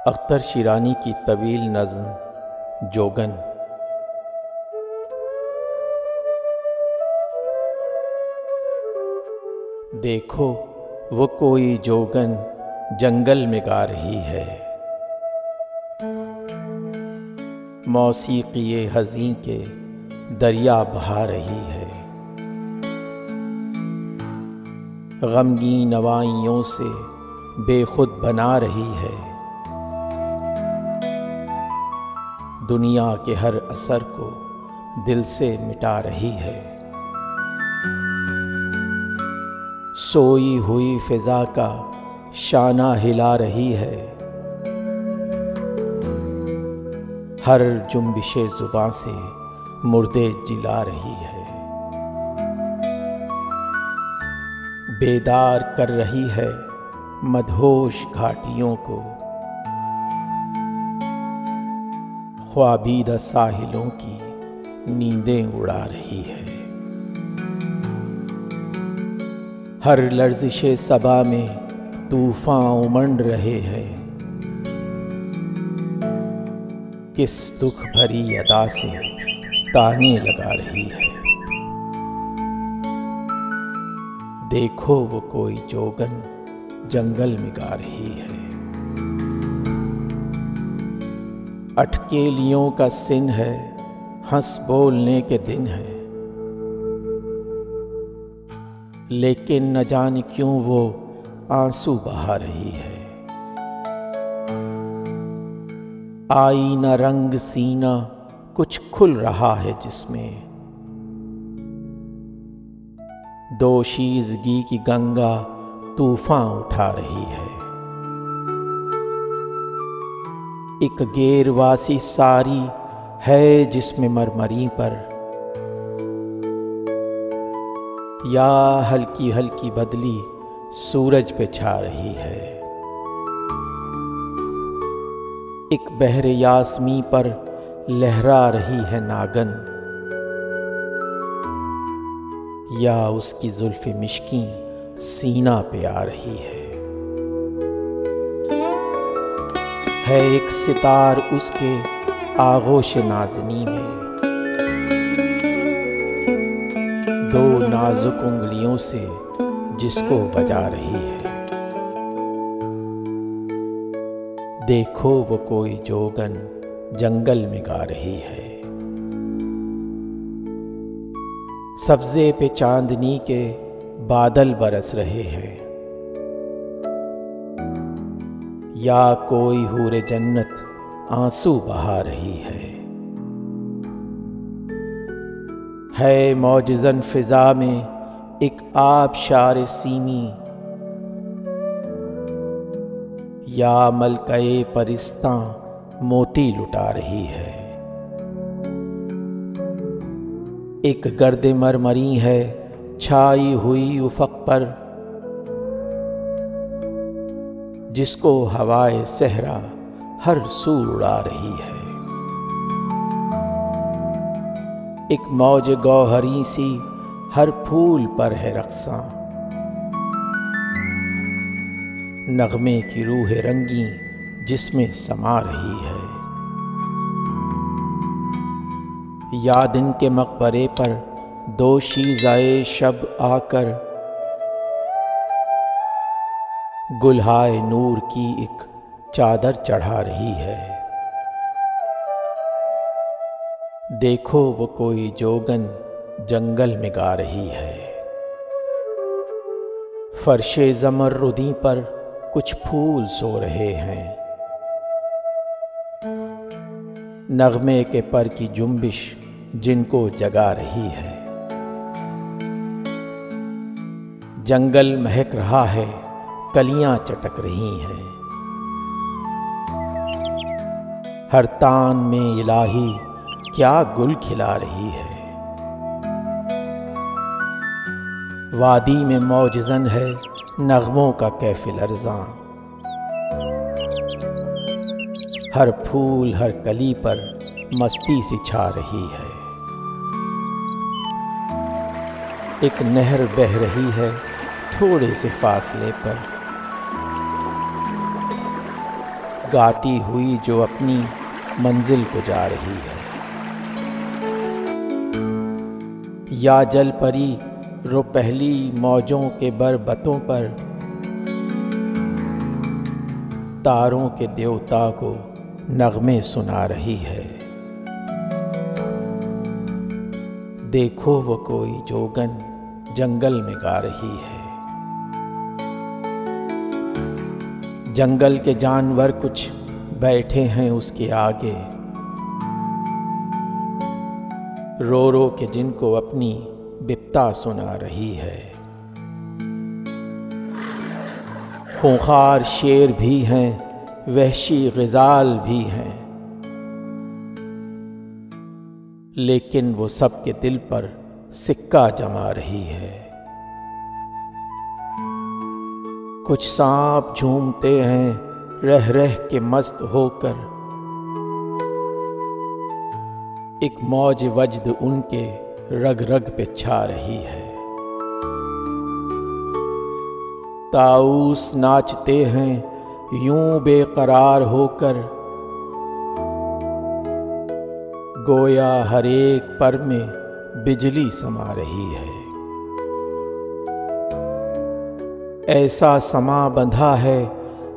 अख्तर शिरानी की तवील नज़्म जोगन। देखो वो कोई जोगन जंगल में गा रही है, मौसीक़ी हज़ीं के दरिया बहा रही है। गमगीन नवाइयों से बेखुद बना रही है, दुनिया के हर असर को दिल से मिटा रही है। सोई हुई फिजा का शाना हिला रही है, हर जुम्बिशे जुबां से मुर्दे जिला रही है। बेदार कर रही है मदहोश घाटियों को, ख्वाबीदा साहिलों की नींदें उड़ा रही है। हर लर्ज़िशे सबा में तूफ़ान उमंड रहे हैं, किस दुख भरी अदा से ताने लगा रही है। देखो वो कोई जोगन जंगल में गा रही है। अटकेलियों का सिन है, हंस बोलने के दिन है, लेकिन न जाने क्यों वो आंसू बहा रही है। आईना रंग सीना कुछ खुल रहा है जिसमें, दोशीज़गी की गंगा तूफान उठा रही है। एक गेरवासी सारी है जिसमें मरमरी पर, या हल्की हल्की बदली सूरज पे छा रही है। एक बहरे यास्मी पर लहरा रही है नागन, या उसकी जुल्फ़े मिश्की सीना पे आ रही है। एक सितार उसके आगोश नाज़नी में, दो नाजुक उंगलियों से जिसको बजा रही है। देखो वो कोई जोगन जंगल में गा रही है। सब्ज़े पे चांदनी के बादल बरस रहे हैं, या कोई हूरे जन्नत आंसू बहा रही है मौजज़न फिजा में एक आबशार सीमी, या मलकाए परिस्तां मोती लुटा रही है। एक गर्दे मरमरी है छाई हुई उफ़क़ पर, जिसको हवाए सहरा हर सू उड़ा रही है। एक मौज गौहरी सी हर फूल पर है रक़्सां, नग़मे की रूह रंगी जिसमें समा रही है। या दिन के मक़बरे पर दोशीज़ाए शब आकर, गुलहाए नूर की एक चादर चढ़ा रही है। देखो वो कोई जोगन जंगल में गा रही है। फर्शे ज़मरुदी पर कुछ फूल सो रहे हैं, नग़मे के पर की जुम्बिश जिनको जगा रही है। जंगल महक रहा है, कलियां चटक रही हैं, हर तान में इलाही क्या गुल खिला रही है। वादी में मौजज़न है नग़मों का कैफ़िल अर्ज़ां, हर फूल हर कली पर मस्ती सी छा रही है। एक नहर बह रही है थोड़े से फासले पर, गाती हुई जो अपनी मंजिल को जा रही है। या जल परी रो पहली मौजों के बरबतों पर, तारों के देवता को नगमे सुना रही है। देखो वो कोई जोगन जंगल में गा रही है। जंगल के जानवर कुछ बैठे हैं उसके आगे, रो रो के जिनको अपनी बिपता सुना रही है। खूंखार शेर भी हैं, वहशी ग़िज़ाल भी हैं, लेकिन वो सबके दिल पर सिक्का जमा रही है। कुछ सांप झूमते हैं रह रह के मस्त होकर, एक मौज वजद उनके रग रग पे छा रही है। ताऊस नाचते हैं यूं बेकरार होकर, गोया हर एक पर में बिजली समा रही है। ऐसा समा बंधा है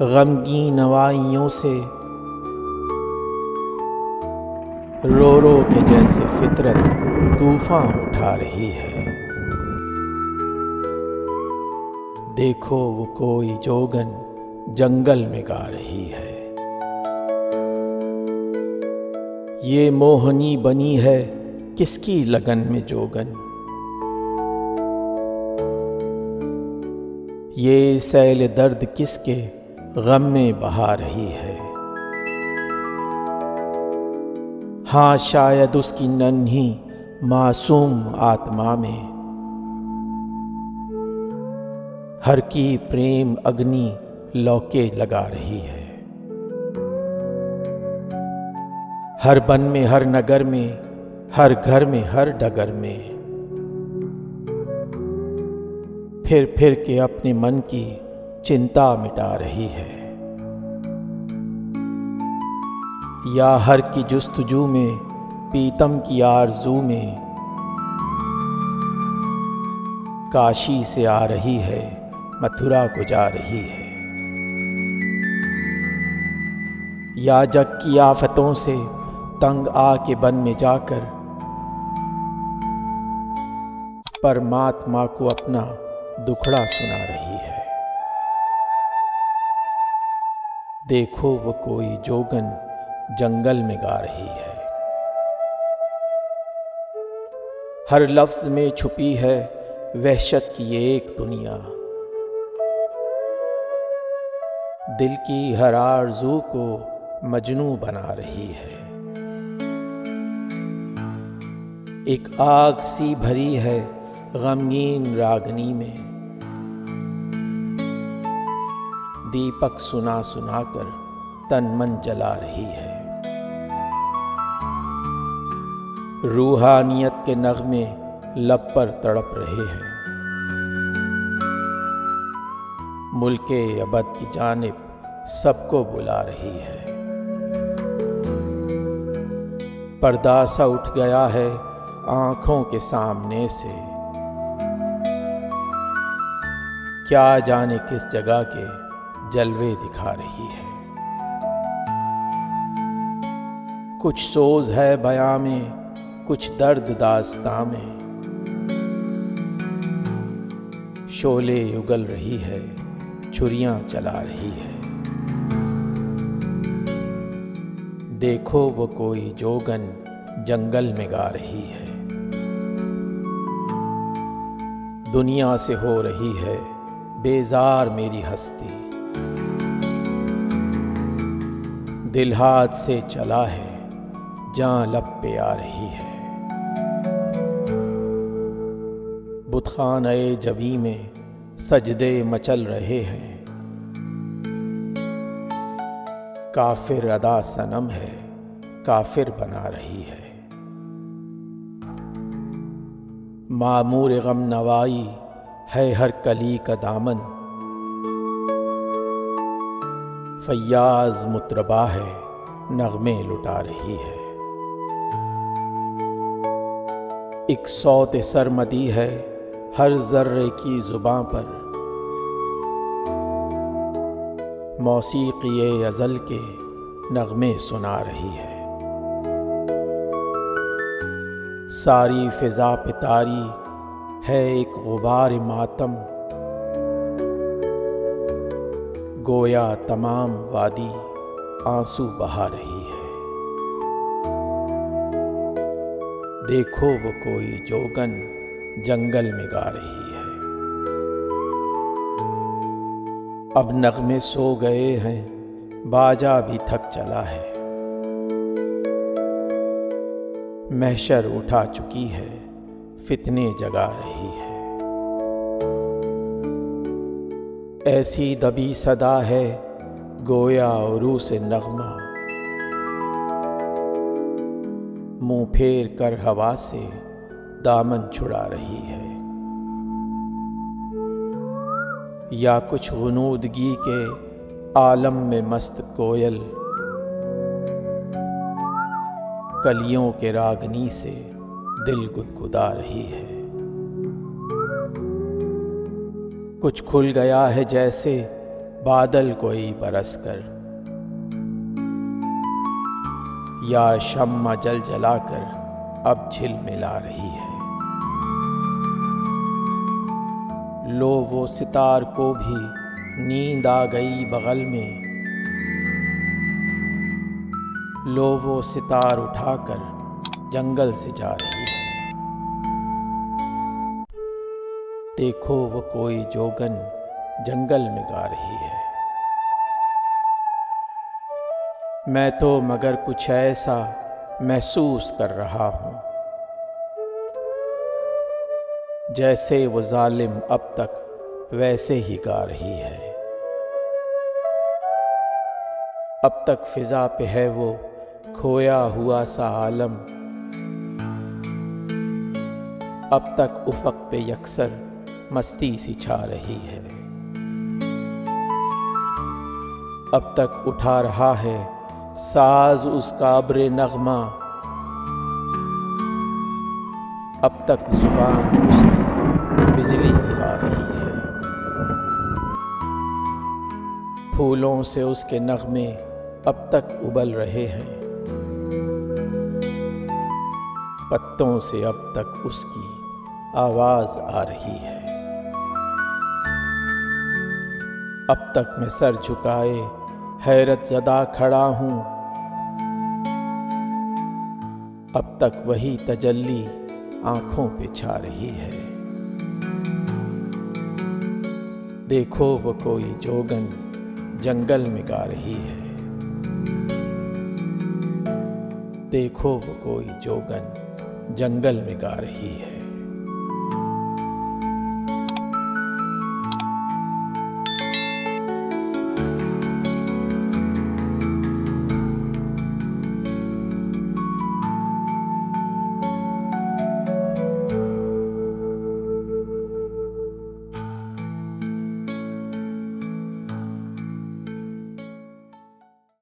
गमगीन नवाइयों से, रो रो के जैसे फितरत तूफान उठा रही है। देखो वो कोई जोगन जंगल में गा रही है। ये मोहनी बनी है किसकी लगन में जोगन, ये सैल दर्द किसके गम में बहा रही है। हाँ शायद उसकी नन्ही मासूम आत्मा में हर की प्रेम अग्नि लौके लगा रही है। हर बन में, हर नगर में, हर घर में, हर डगर में फिर फिर के अपने मन की चिंता मिटा रही है। या हर की जुस्तजू में, पीतम की आरज़ू में काशी से आ रही है, मथुरा को जा रही है। या जग की आफतों से तंग आके वन में जाकर परमात्मा को अपना दुखड़ा सुना रही है। देखो वो कोई जोगन जंगल में गा रही है। हर लफ्ज में छुपी है वहशत की एक दुनिया, दिल की हर आरज़ू को मजनू बना रही है। एक आग सी भरी है गमगीन रागनी में, दीपक सुना सुना कर तन मन जला रही है। रूहानियत के नगमे लब पर तड़प रहे हैं, मुल्के अबद की जानिब सबको बुला रही है। पर्दा सा उठ गया है आंखों के सामने से, क्या जाने किस जगह के जलवे दिखा रही है। कुछ सोज है बयां में, कुछ दर्द दास्तां में, शोले उगल रही है, छुरियां चला रही है। देखो वो कोई जोगन जंगल में गा रही है। दुनिया से हो रही है बेजार मेरी हस्ती, दिल हाथ से चला है जान लब पे आ रही है। बुतखाने जबी में सजदे मचल रहे हैं, काफिर अदा सनम है काफिर बना रही है। मामूर गम नवाई है हर कली का दामन, फैयाज मुतरबा है, नगमे लुटा रही है। एक सौत सरमदी है हर जर्रे की जुबां पर, मौसीक़ी अज़ल के नगमे सुना रही है। सारी फिज़ा पे तारी है एक गुबार मातम, गोया तमाम वादी आंसू बहा रही है। देखो वो कोई जोगन जंगल में गा रही है। अब नगमे सो गए हैं, बाजा भी थक चला है। महशर उठा चुकी है, फितने जगा रही है। ऐसी दबी सदा है गोया उरूस नगमा, मुंह फेर कर हवा से दामन छुड़ा रही है। या कुछ गुनूदगी के आलम में मस्त कोयल, कलियों के रागनी से दिल गुदगुदा रही है। कुछ खुल गया है जैसे बादल कोई बरस कर, या शम्मा जल जलाकर अब झिलमिला रही है। लो वो सितार को भी नींद आ गई बगल में, लो वो सितार उठाकर जंगल से जा रही है। देखो वो कोई जोगन जंगल में गा रही है। मैं तो मगर कुछ ऐसा महसूस कर रहा हूँ, जैसे वो जालिम अब तक वैसे ही गा रही है। अब तक फिजा पे है वो खोया हुआ सा आलम, अब तक उफक पे यकसर मस्ती सी छा रही है। अब तक उठा रहा है साज उसका अब्र नगमा, अब तक जुबान उसकी बिजली गिरा रही है। फूलों से उसके नगमे अब तक उबल रहे हैं, पत्तों से अब तक उसकी आवाज आ रही है। अब तक मैं सर झुकाए हैरत ज़दा खड़ा हूँ, अब तक वही तजल्ली आंखों पे छा रही है। देखो वो कोई जोगन जंगल में गा रही है। देखो वो कोई जोगन जंगल में गा रही है।